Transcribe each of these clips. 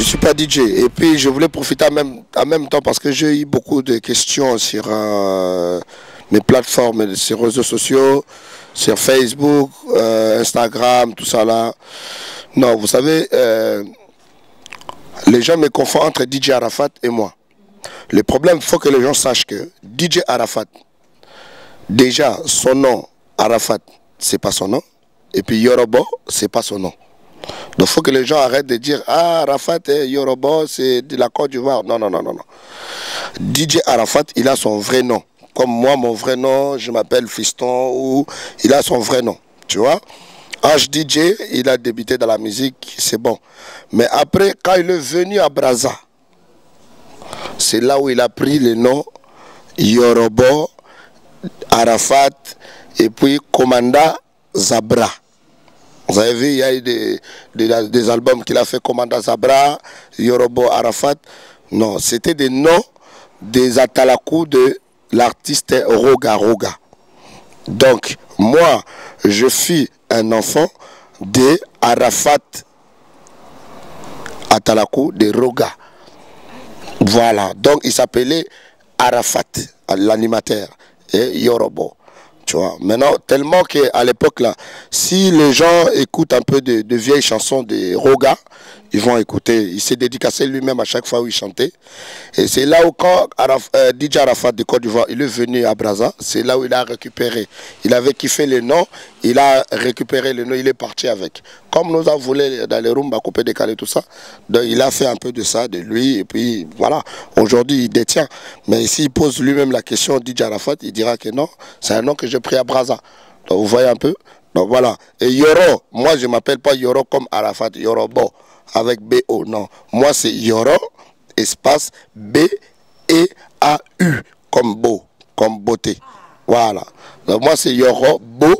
suis pas DJ. Et puis je voulais profiter en même temps parce que j'ai eu beaucoup de questions sur mes plateformes, sur les réseaux sociaux, sur Facebook, Instagram, tout ça là. Non, vous savez, les gens me confondent entre DJ Arafat et moi. Le problème, il faut que les gens sachent que DJ Arafat, déjà son nom, Arafat, c'est pas son nom. Et puis Yorobo, c'est pas son nom. Donc il faut que les gens arrêtent de dire ah Arafat et Yorobo c'est de la Côte d'Ivoire. Non, non, non, non, non. DJ Arafat, il a son vrai nom. Comme moi, mon vrai nom, je m'appelle Fiston ou il a son vrai nom. Tu vois? HDJ, il a débuté dans la musique, c'est bon. Mais après, quand il est venu à Brazza, c'est là où il a pris le nom Yorobo, Arafat et puis Commanda Zabra. Vous avez vu, il y a eu des albums qu'il a fait, Commanda Zabra, Yorobo, Arafat. Non, c'était des noms des Atalakou de l'artiste Roga Roga. Donc, moi, je suis un enfant de Arafat Atalakou de Roga. Voilà, donc il s'appelait Arafat, l'animateur, et Yorobo. Tu vois, maintenant, tellement qu'à l'époque là, si les gens écoutent un peu de vieilles chansons de Roga, ils vont écouter. Il s'est dédicacé lui-même à chaque fois où il chantait. Et c'est là où quand DJ Arafat de Côte d'Ivoire, il est venu à Brazza, c'est là où il a récupéré. Il avait kiffé le nom, il a récupéré le nom, il est parti avec. Comme nous avons voulu dans les Rumba, couper, décaler, tout ça, donc il a fait un peu de ça, de lui, et puis voilà. Aujourd'hui, il détient. Mais s'il pose lui-même la question DJ Arafat, il dira que non, c'est un nom que j'ai pris à Brazza. Donc vous voyez un peu. Donc voilà. Et Yoro, moi je ne m'appelle pas Yoro comme Arafat, Yorobo. Avec B-O, non. Moi, c'est Yoro, espace B-E-A-U, comme beau, comme beauté. Voilà. Donc, moi, c'est Yoro, beau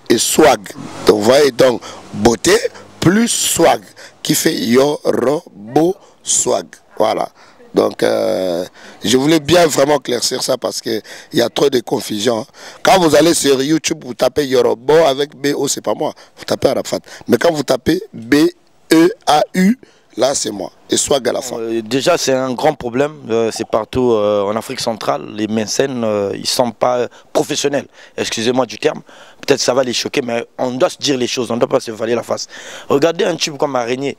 et swag. Donc, vous voyez, donc, beauté plus swag, qui fait Yoro, beau, swag. Voilà. Donc, je voulais bien vraiment éclaircir ça parce qu'il y a trop de confusion. Quand vous allez sur YouTube, vous tapez Yorobo avec B-O, c'est pas moi. Vous tapez Arafat. Mais quand vous tapez B-E-A-U, là c'est moi. Et swag à la fin. Déjà c'est un grand problème, c'est partout en Afrique centrale, les mécènes ils ne sont pas professionnels, excusez-moi du terme, peut-être ça va les choquer mais on doit se dire les choses, on ne doit pas se voiler la face. Regardez un tube comme Araignée,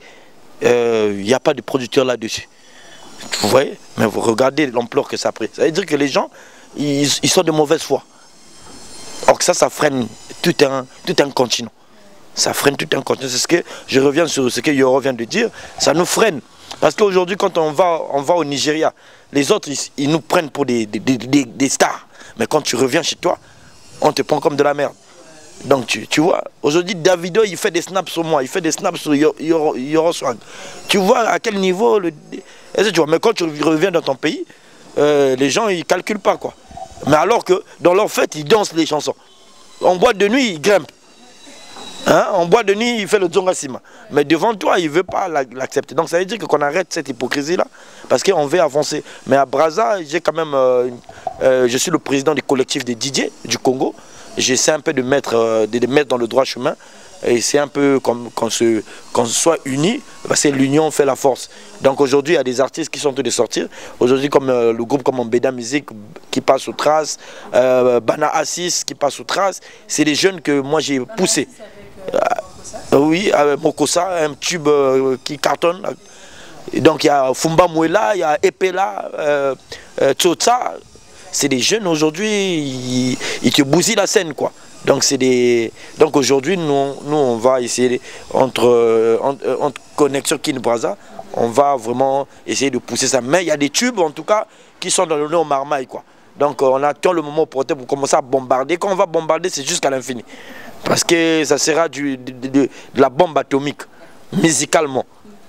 il n'y a pas de producteur là-dessus. Vous voyez? Mais vous regardez l'ampleur que ça a pris. Ça veut dire que les gens, ils sont de mauvaise foi. Or que ça freine tout un continent. Ça freine tout un continent. C'est ce que je reviens sur ce que Yoro vient de dire. Ça nous freine. Parce qu'aujourd'hui, quand on va au Nigeria, les autres, ils nous prennent pour des stars. Mais quand tu reviens chez toi, on te prend comme de la merde. Donc tu vois, aujourd'hui Davido il fait des snaps sur moi, il fait des snaps sur Yoro Swag. Tu vois à quel niveau tu vois, mais quand tu reviens dans ton pays, les gens ils calculent pas quoi. Mais alors que dans leur fête ils dansent les chansons. En boîte de nuit ils grimpent. Hein? En boîte de nuit il fait le Dzongasima. Mais devant toi il veut pas l'accepter. Donc ça veut dire qu'on arrête cette hypocrisie là. Parce qu'on veut avancer. Mais à Brazza j'ai quand même, je suis le président du collectif des DJ du Congo. J'essaie un peu de mettre dans le droit chemin. Et c'est un peu comme qu'on soit unis, parce que l'union fait la force. Donc aujourd'hui, il y a des artistes qui sont en train de sortir. Aujourd'hui, comme le groupe comme Mbeda Music qui passe aux traces, Bana Assis qui passe aux traces. C'est des jeunes que moi j'ai poussés. Oui, avec Mokosa, un tube qui cartonne. Et donc il y a Fumba Mouela, il y a Epela, Tsotsa. C'est des jeunes aujourd'hui, ils te bousillent la scène quoi. Donc donc aujourd'hui nous on va essayer entre Connexion Kin Brazza, on va vraiment essayer de pousser ça. Mais il y a des tubes en tout cas qui sont dans le nez au marmaille quoi. Donc on attend le moment opportun pour commencer à bombarder. Quand on va bombarder c'est jusqu'à l'infini. Parce que ça sera de la bombe atomique, musicalement.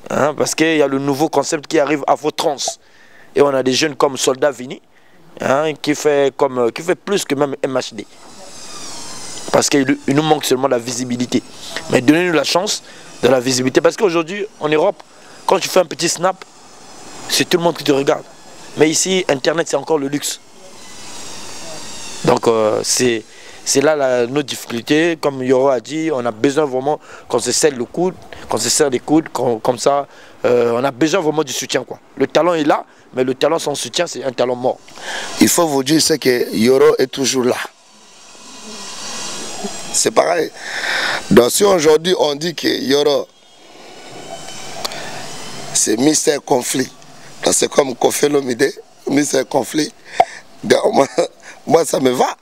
Hein, parce qu'il y a le nouveau concept qui arrive, Afro-Trance. Et on a des jeunes comme Soldat Vini. Hein, qui fait plus que même MHD. Parce qu'il nous manque seulement la visibilité. Mais donnez-nous la chance de la visibilité. Parce qu'aujourd'hui, en Europe, quand tu fais un petit snap, c'est tout le monde qui te regarde. Mais ici, Internet, c'est encore le luxe. Donc, c'est là notre difficulté. Comme Yoro a dit, on a besoin vraiment qu'on se serre le coude, qu'on se serre les coudes, comme ça, on a besoin vraiment du soutien, quoi. Le talent est là, mais le talent sans soutien, c'est un talent mort. Il faut vous dire c'est que Yoro est toujours là. C'est pareil. Donc si aujourd'hui on dit que Yoro, c'est Mister Conflit, c'est comme Koffi Olomide, Mister Conflit, moi ça me va.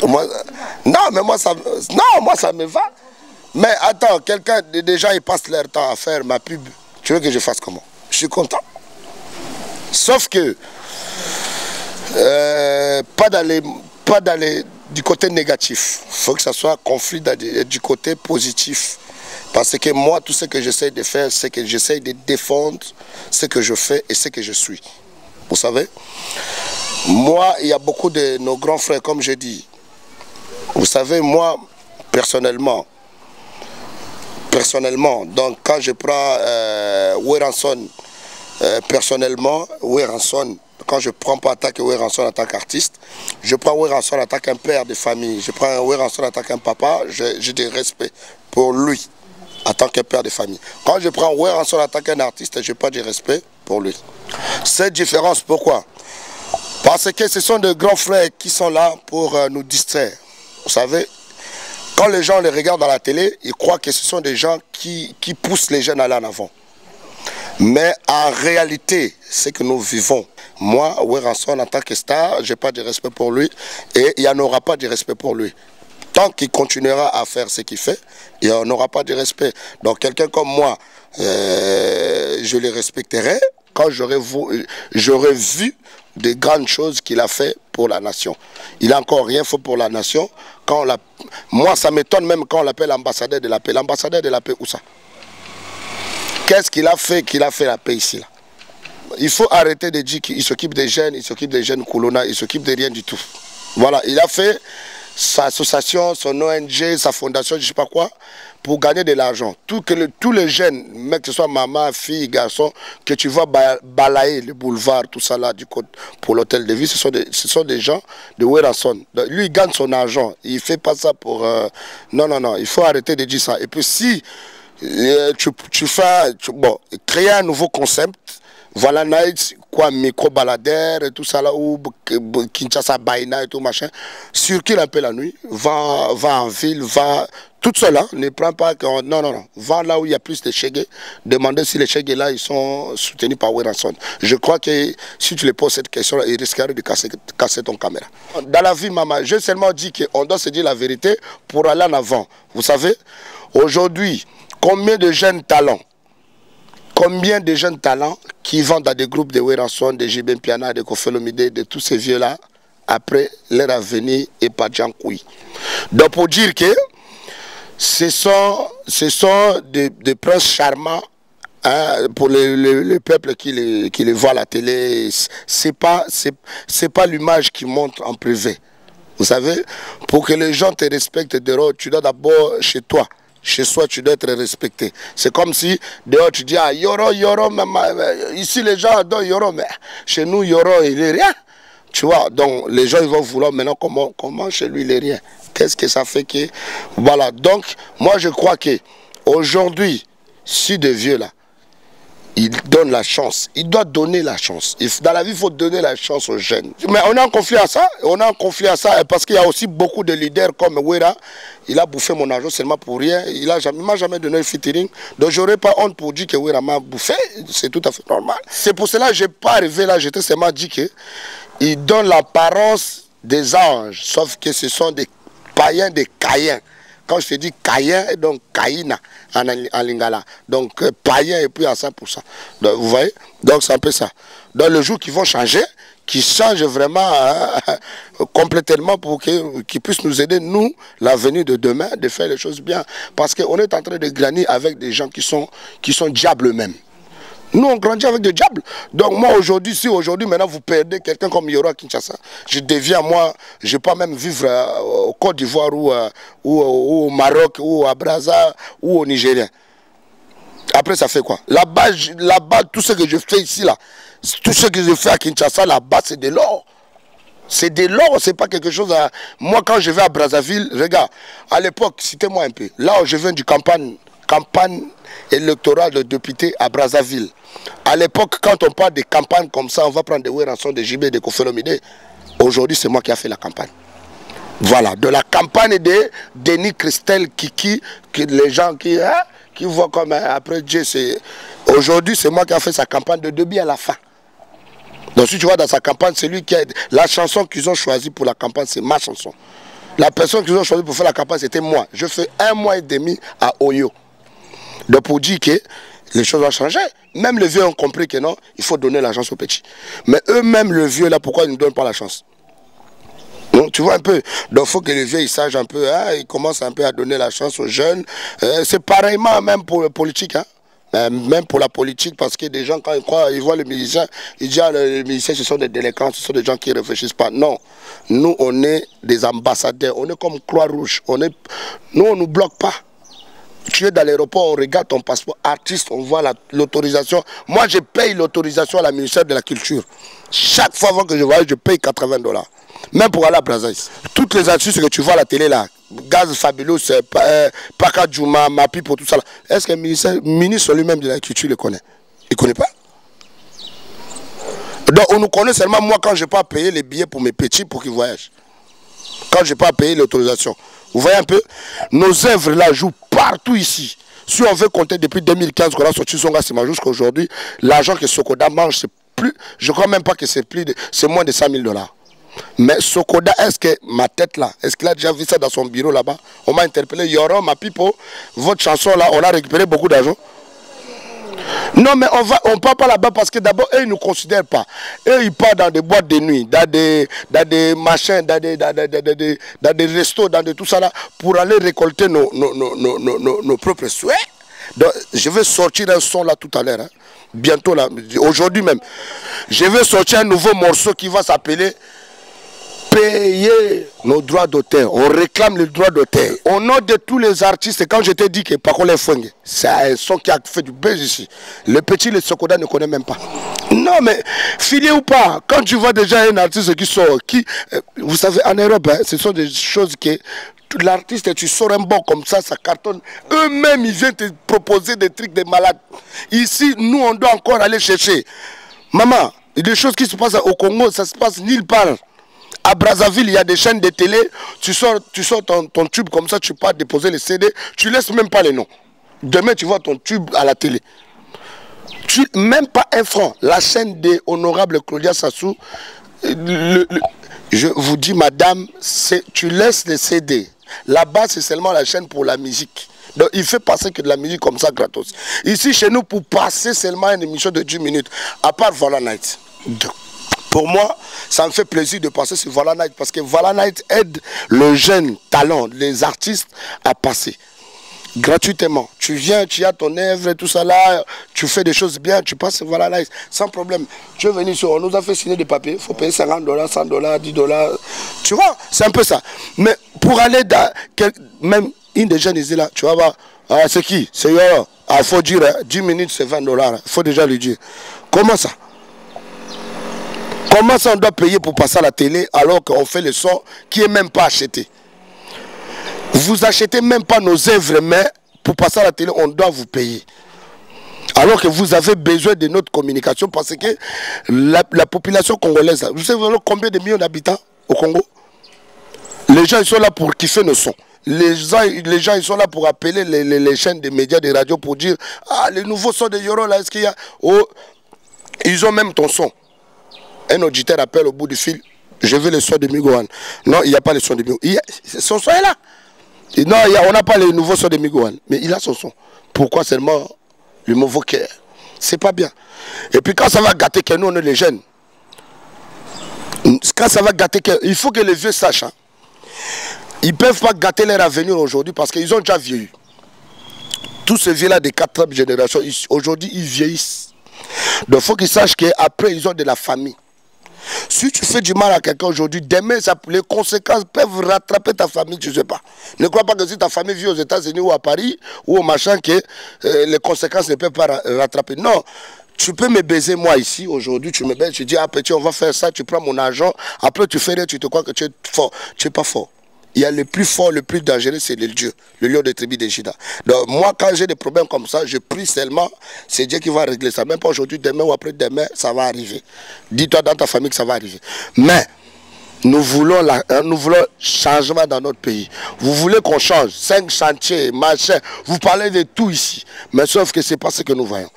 Moi ça me va. Mais attends, déjà ils passent leur temps à faire ma pub. Tu veux que je fasse comment? Je suis content. Sauf que pas d'aller du côté négatif. Il faut que ça soit conflit du côté positif. Parce que moi, tout ce que j'essaie de faire, c'est que j'essaie de défendre ce que je fais et ce que je suis. Vous savez? Moi, il y a beaucoup de nos grands frères, comme je dis. Vous savez, moi, personnellement, donc quand je prends Werrason, personnellement, Werrason, quand je prends pas attaque Werrason en tant qu'artiste, je prends Werrason en tant qu'un père de famille, je prends Werrason en tant qu'un papa, j'ai du respect pour lui en tant que père de famille. Quand je prends Werrason en tant qu'un artiste, je n'ai pas de respect pour lui. Cette différence, pourquoi? Parce que ce sont de grands frères qui sont là pour nous distraire. Vous savez, quand les gens les regardent à la télé, ils croient que ce sont des gens qui poussent les jeunes à aller en avant. Mais en réalité, c'est que nous vivons. Moi, Werrason, en tant que star, je n'ai pas de respect pour lui et il n'y en aura pas de respect pour lui. Tant qu'il continuera à faire ce qu'il fait, il n'y en aura pas de respect. Donc quelqu'un comme moi, je le respecterai quand j'aurai vu des grandes choses qu'il a fait pour la nation. Il n'a encore rien fait pour la nation. Moi, ça m'étonne même quand on l'appelle ambassadeur de la paix. L'ambassadeur de la paix, où ça? Qu'est-ce qu'il a fait la paix ici là? Il faut arrêter de dire qu'il s'occupe des jeunes Koulona, il s'occupe de rien du tout. Voilà, il a fait sa association, son ONG, sa fondation, je ne sais pas quoi, pour gagner de l'argent. Tous les jeunes, même que ce soit maman, fille, garçon, que tu vois balayer le boulevard, tout ça là, pour l'hôtel de ville, ce sont des gens de Werrason. Lui, il gagne son argent. Il ne fait pas ça pour... Non, il faut arrêter de dire ça. Et puis si créer un nouveau concept, voilà, night, quoi, micro-baladère et tout ça là, ou Kinshasa Baina et tout machin, circule un peu la nuit, va en ville, va toute seule, hein, ne prends pas, non, va là où il y a plus de chégués, demandez si les chégués là, ils sont soutenus par Werrason. Je crois que si tu les poses cette question, ils risqueraient de casser ton caméra. Dans la vie, maman, j'ai seulement dit qu'on doit se dire la vérité pour aller en avant. Vous savez, aujourd'hui, combien de jeunes talents qui vont dans des groupes de Werrason, de JB Mpiana, de Koffi Olomide, de tous ces vieux-là, après leur avenir est pas Djankoui. Donc pour dire que ce sont des princes charmants, hein, pour le peuple qui les voit à la télé, c'est pas l'image qui montre en privé. Vous savez, pour que les gens te respectent, tu dois d'abord chez toi. Chez soi, tu dois être respecté. C'est comme si dehors tu dis ah, Yoro, ici les gens adorent Yoro, mais chez nous Yoro il est rien. Tu vois, donc les gens ils vont vouloir maintenant comment chez lui il est rien. Qu'est-ce que ça fait que voilà. Donc moi je crois que aujourd'hui, si des vieux là, il donne la chance, il doit donner la chance. Dans la vie, il faut donner la chance aux jeunes. Mais on a un conflit à ça, parce qu'il y a aussi beaucoup de leaders comme Wera. Il a bouffé mon argent seulement pour rien. Il ne m'a jamais donné un featuring. Donc je n'aurais pas honte pour dire que Wera m'a bouffé. C'est tout à fait normal. C'est pour cela que je n'ai pas arrivé là, j'étais seulement dit qu'il donne l'apparence des anges, sauf que ce sont des païens, des caïens. Quand je te dis Kayen, donc Kaïna en lingala. Donc païen et puis à 100%. Donc, vous voyez? Donc c'est un peu ça. Donc le jour qu'ils vont changer, qu'ils changent vraiment complètement pour qu'ils puissent nous aider, nous, l'avenir de demain, de faire les choses bien. Parce qu'on est en train de gagner avec des gens qui sont diables eux-mêmes. Nous, on grandit avec des diables. Donc moi, aujourd'hui, si aujourd'hui, maintenant, vous perdez quelqu'un comme Yoro à Kinshasa, je deviens, moi, je ne vais pas même vivre au Côte d'Ivoire ou au Maroc ou à Brazza ou au Nigeria. Après, ça fait quoi? Là-bas, tout ce que je fais ici, là, tout ce que je fais à Kinshasa, là-bas, c'est de l'or. C'est de l'or, c'est pas quelque chose à... Moi, quand je vais à Brazzaville, regarde, à l'époque, citez-moi un peu, là où je viens du campagne, campagne électorale de député à Brazzaville. À l'époque, quand on parle de campagne comme ça, on va prendre des rançons de JB, de Koffi Olomide. Aujourd'hui, c'est moi qui ai fait la campagne. Voilà, de la campagne de Denis Christel, Kiki, les gens qui voient comme après Dieu, c'est... Aujourd'hui, c'est moi qui ai fait sa campagne de début à la fin. Donc si tu vois dans sa campagne, c'est lui qui a... La chanson qu'ils ont choisie pour la campagne, c'est ma chanson. La personne qu'ils ont choisie pour faire la campagne, c'était moi. Je fais 1 mois et demi à Oyo. Donc pour dire que les choses ont changé. Même les vieux ont compris que non, il faut donner la chance aux petits. Mais eux-mêmes, le vieux, là, pourquoi ils ne donnent pas la chance? Donc, tu vois un peu. Donc il faut que les vieux ils sachent un peu, hein, ils commencent un peu à donner la chance aux jeunes. C'est pareillement même pour le politique. Hein. Même pour la politique, parce que des gens, quand ils croient, ils voient les musiciens, ils disent ah, les musiciens ce sont des délinquants, ce sont des gens qui ne réfléchissent pas. Non, nous on est des ambassadeurs, on est comme Croix-Rouge, nous on ne nous bloque pas. Tu es dans l'aéroport, on regarde ton passeport artiste, on voit l'autorisation. Moi je paye l'autorisation à la ministère de la Culture. Chaque fois avant que je voyage, je paye $80. Même pour aller à Brazzaville. Toutes les artistes que tu vois à la télé là, Gaz Fabulous, Paka Djouma, Mapi pour tout ça là. Est-ce que le ministre lui-même de la Culture le connaît? Il ne connaît pas. Donc on nous connaît seulement moi quand je n'ai pas payé les billets pour mes petits pour qu'ils voyagent. Quand je n'ai pas payé l'autorisation. Vous voyez un peu? Nos œuvres là jouent partout ici. Si on veut compter depuis 2015 qu'on a sorti Songa Sima jusqu'à aujourd'hui, l'argent que Sokoda mange, c'est plus, je ne crois même pas que c'est moins de $100 000. Mais Sokoda, est-ce que ma tête là, est-ce qu'il a déjà vu ça dans son bureau là-bas? On m'a interpellé, Yoron, ma pipo, votre chanson là, on a récupéré beaucoup d'argent. Non mais on ne part pas là-bas parce que d'abord, eux ils ne nous considèrent pas. Eux ils partent dans des boîtes de nuit, dans des machins, dans des restos, dans tout ça là, pour aller récolter nos propres souhaits. Donc, je vais sortir un son là tout à l'heure, hein. Bientôt là, aujourd'hui même. Je vais sortir un nouveau morceau qui va s'appeler Payer nos droits d'auteur. On réclame les droits d'auteur. Au nom de tous les artistes, quand je t'ai dit que Paco Fwengue, c'est un son qui a fait du buzz ici. Le petit, le Sokoda ne connaît même pas. Non, mais filié ou pas, quand tu vois déjà un artiste qui sort, vous savez, en Europe, hein, ce sont des choses que l'artiste, tu sors un bon comme ça cartonne. Eux-mêmes, ils viennent te proposer des trucs de malades. Ici, nous, on doit encore aller chercher. Maman, des choses qui se passent au Congo, ça se passe nulle part. À Brazzaville, il y a des chaînes de télé, tu sors ton tube comme ça, tu pars déposer les CD, tu laisses même pas les noms. Demain, tu vois ton tube à la télé. Même pas un franc. La chaîne de Honorable Claudia Sassou, je vous dis, madame, tu laisses les CD. Là-bas, c'est seulement la chaîne pour la musique. Donc, il fait passer que de la musique comme ça gratos. Ici, chez nous, pour passer seulement une émission de 10 minutes, à part Voilà Night. Pour moi, ça me fait plaisir de passer sur Voilà Night parce que Voilà Night aide le jeune talent, les artistes à passer gratuitement. Tu viens, tu as ton œuvre et tout ça là, tu fais des choses bien, tu passes sur Voilà Night sans problème. Tu es venu sur, on nous a fait signer des papiers, il faut payer $50, $100, $10. Tu vois, c'est un peu ça. Mais pour aller dans, même une des jeunes disait là, tu vas voir, ah, c'est qui? C'est Yoro. Ah, il faut dire, 10 minutes c'est $20. Il faut déjà lui dire. Comment ça? Comment ça on doit payer pour passer à la télé alors qu'on fait le son qui n'est même pas acheté? Vous achetez même pas nos œuvres, mais pour passer à la télé, on doit vous payer. Alors que vous avez besoin de notre communication parce que la population congolaise, vous savez combien de millions d'habitants au Congo? Les gens ils sont là pour kiffer nos sons. Les gens ils sont là pour appeler les chaînes de médias, de radio pour dire ah les nouveaux sons de Yoro là, est-ce qu'il y a... Oh, ils ont même ton son. Un auditeur appelle au bout du fil, je veux le son de Migoan. Non, il n'y a pas le son de Migoan. Son son est là. Non, on n'a pas le nouveau son de Migoan, mais il a son son. Pourquoi seulement le mauvais cœur? C'est pas bien. Et puis quand ça va gâter que nous, on est les jeunes. Quand ça va gâter que... Il faut que les vieux sachent. Hein. Ils ne peuvent pas gâter leur avenir aujourd'hui parce qu'ils ont déjà vieilli. Tous ces vieux-là de 4e génération, aujourd'hui, ils vieillissent. Donc il faut qu'ils sachent qu'après, ils ont de la famille. Si tu fais du mal à quelqu'un aujourd'hui, demain, les conséquences peuvent rattraper ta famille, tu ne sais pas. Ne crois pas que si ta famille vit aux États-Unis ou à Paris ou au machin, que les conséquences ne peuvent pas rattraper. Non, tu peux me baiser moi ici, aujourd'hui, tu me baises, tu dis, ah petit, on va faire ça, tu prends mon argent, après tu fais rien, tu te crois que tu es fort. Tu n'es pas fort. il y a le plus fort, le plus dangereux, c'est le Dieu, le lion de tribu de Juda. Donc moi, quand j'ai des problèmes comme ça, je prie seulement, c'est Dieu qui va régler ça. Même pas aujourd'hui, demain ou après-demain, ça va arriver. Dis-toi dans ta famille que ça va arriver. Mais nous voulons changement dans notre pays. Vous voulez qu'on change, 5 chantiers, machin, vous parlez de tout ici. Mais sauf que ce n'est pas ce que nous voyons.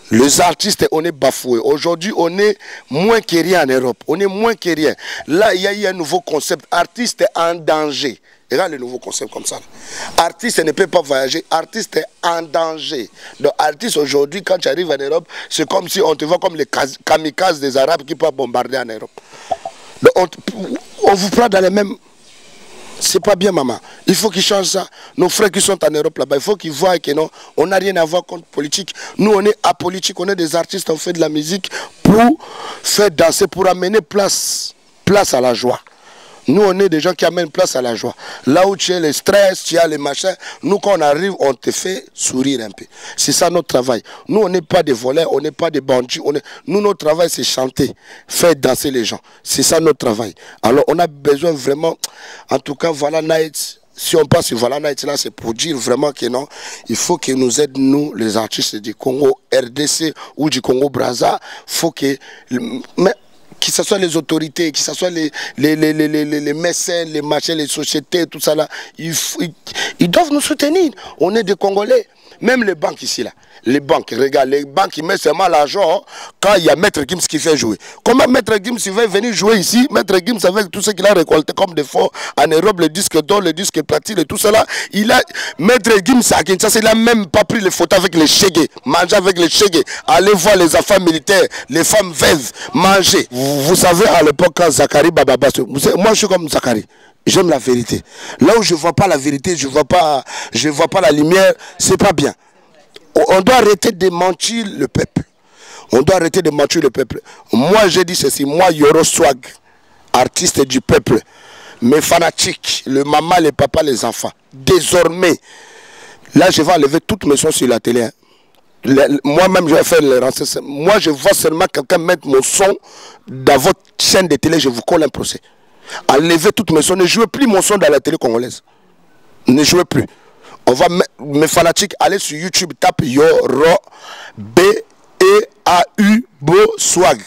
Les artistes, on est bafoués. Aujourd'hui, on est moins que rien en Europe. On est moins que rien. Là, il y a eu un nouveau concept. Artiste en danger. Regarde le nouveau concept comme ça. Artiste ne peut pas voyager. Artiste en danger. Donc, artiste aujourd'hui, quand tu arrives en Europe, c'est comme si on te voit comme les kamikazes des Arabes qui peuvent bombarder en Europe. Donc, on vous prend dans les mêmes... C'est pas bien, maman. Il faut qu'ils changent ça. Nos frères qui sont en Europe là-bas, il faut qu'ils voient que non, on n'a rien à voir contre politique. Nous, on est apolitique, on est des artistes, on fait de la musique pour faire danser, pour amener place à la joie. Nous, on est des gens qui amènent place à la joie. Là où tu as le stress, tu as les machins, nous, quand on arrive, on te fait sourire un peu. C'est ça notre travail. Nous, on n'est pas des voleurs, on n'est pas des bandits. Nous, notre travail, c'est chanter, faire danser les gens. C'est ça notre travail. Alors, on a besoin vraiment, en tout cas, Voilà Night. Si on passe sur Voilà Night, là, c'est pour dire vraiment que non, il faut qu'ils nous aident, nous, les artistes du Congo, RDC ou du Congo-Brazza. Il faut que... que ce soit les autorités, que ce soit les mécènes, les machins, les sociétés, tout ça là, ils doivent nous soutenir. On est des Congolais. Même les banques ici là. Les banques, regarde, les banques ils mettent seulement l'argent quand il y a Maître Gims qui fait jouer. Comment Maître Gims il va venir jouer ici? Maître Gims avec tout ce qu'il a récolté comme des fonds en Europe, le disque d'or, le disque platine et tout cela. Maître Gims à Kinshasa, il n'a même pas pris les photos avec les chégués, manger avec les chégués, aller voir les enfants militaires, les femmes veuves, manger. Vous savez à l'époque quand Zakari Bababa, moi je suis comme Zakari. J'aime la vérité. Là où je ne vois pas la vérité, je ne vois pas la lumière, c'est pas bien. On doit arrêter de mentir le peuple. On doit arrêter de mentir le peuple. Moi, j'ai dit ceci. Moi, Yoro Swag, artiste du peuple, mes fanatiques, le maman, les papas, les enfants. Désormais, là, je vais enlever toutes mes sons sur la télé. Hein. Moi-même, je vais faire les renseignements. Moi, je vois seulement quelqu'un mettre mon son dans votre chaîne de télé, je vous colle un procès. Enlevez toutes mes sons. Ne jouez plus mon son dans la télé congolaise. Ne jouez plus. On va, mes fanatiques, aller sur YouTube, tape Yoro B-E-A-U Bo Swag.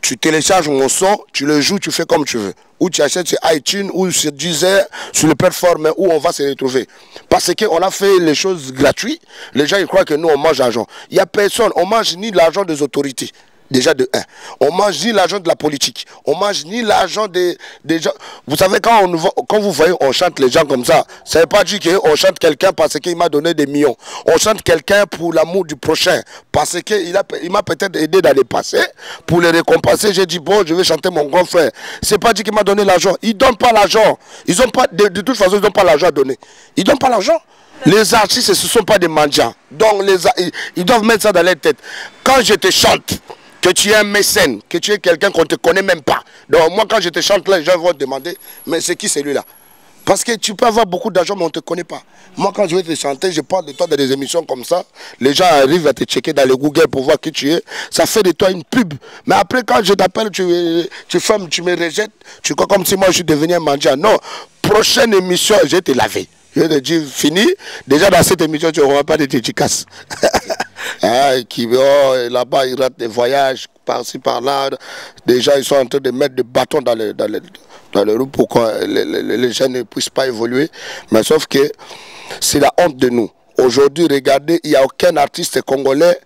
Tu télécharges mon son, tu le joues, tu fais comme tu veux. Ou tu achètes sur iTunes, ou sur Deezer, sur les plateformes où on va se retrouver. Parce qu'on a fait les choses gratuites. Les gens ils croient que nous on mange l'argent. Il n'y a personne, on mange ni l'argent des autorités. Déjà de 1. On mange ni l'argent de la politique. On mange ni l'argent des gens. Vous savez, quand vous voyez, on chante les gens comme ça. Ça ne veut pas dire qu'on chante quelqu'un parce qu'il m'a donné des millions. On chante quelqu'un pour l'amour du prochain. Parce qu'il m'a peut-être aidé dans le passé. Pour le récompenser, j'ai dit, bon, je vais chanter mon grand frère. Ce n'est pas dit qu'il m'a donné l'argent. Ils ne donnent pas l'argent. Ils ont pas, de toute façon, ils n'ont pas l'argent à donner. Ils ne donnent pas l'argent. Les artistes, ce ne sont pas des mendiants. Donc, ils doivent mettre ça dans leur tête. Quand je te chante, que tu es un mécène, que tu es quelqu'un qu'on ne te connaît même pas. Donc moi quand je te chante là, les gens vont te demander, mais c'est qui celui-là? Parce que tu peux avoir beaucoup d'argent mais on ne te connaît pas. Moi quand je vais te chanter, je parle de toi dans des émissions comme ça, les gens arrivent à te checker dans le Google pour voir qui tu es, ça fait de toi une pub. Mais après quand je t'appelle, tu me rejettes, tu crois comme si moi je suis devenu un mendiant. Non, prochaine émission, je vais te laver. Je vais te dire, fini, déjà dans cette émission tu n'auras pas de dédicace. Là-bas, ils ratent des voyages par-ci, par-là. Déjà, ils sont en train de mettre des bâtons dans les roues pour que les gens ne puissent pas évoluer. Mais sauf que c'est la honte de nous. Aujourd'hui, regardez, il n'y a aucun artiste congolais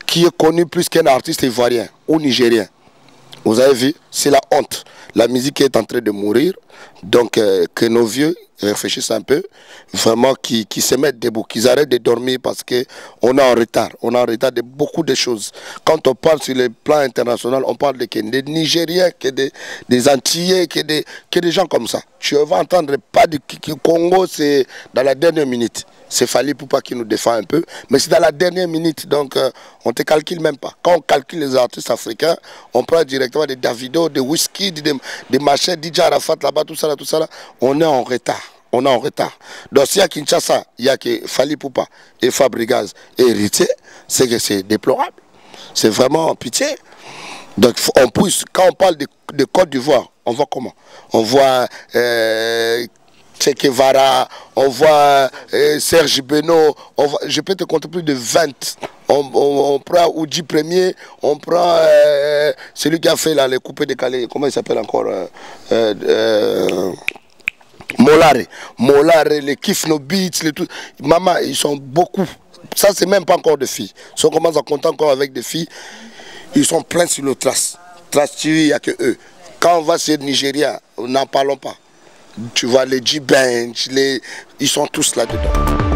qui est connu plus qu'un artiste ivoirien ou nigérien. Vous avez vu, c'est la honte. La musique est en train de mourir. Donc, que nos vieux réfléchissent un peu, vraiment, qui se mettent debout, qu'ils arrêtent de dormir parce qu'on est en retard. On est en retard de beaucoup de choses. Quand on parle sur le plan international, on parle des Nigériens, des Antillais, que des gens comme ça. Tu vas entendre pas du Congo, c'est dans la dernière minute. C'est Fally Poupa qui nous défend un peu, mais c'est dans la dernière minute, donc on ne te calcule même pas. Quand on calcule les artistes africains, on prend directement des Davido, des Whisky, des machins, DJ Arafat là-bas, tout ça, on est en retard. On est en retard. Donc s'il y a Kinshasa, il y a que Fally Poupa et Fabregas et Héritier, c'est que c'est déplorable. C'est vraiment en pitié. Donc on pousse, quand on parle de Côte d'Ivoire, on voit comment? On voit Che Guevara, on voit Serge Beno, je peux te compter plus de 20. On prend Oudji Premier, on prend celui qui a fait là, les coupés décalés, comment il s'appelle encore Molare, les Kiff No Beats, les tout. Maman, ils sont beaucoup. Ça, c'est même pas encore des filles. Si on commence à compter encore avec des filles, ils sont pleins sur le trace. Trace, il n'y a que eux. Quand on va sur le Nigeria, n'en parlons pas. Tu vois, les G-Bench, ils sont tous là-dedans.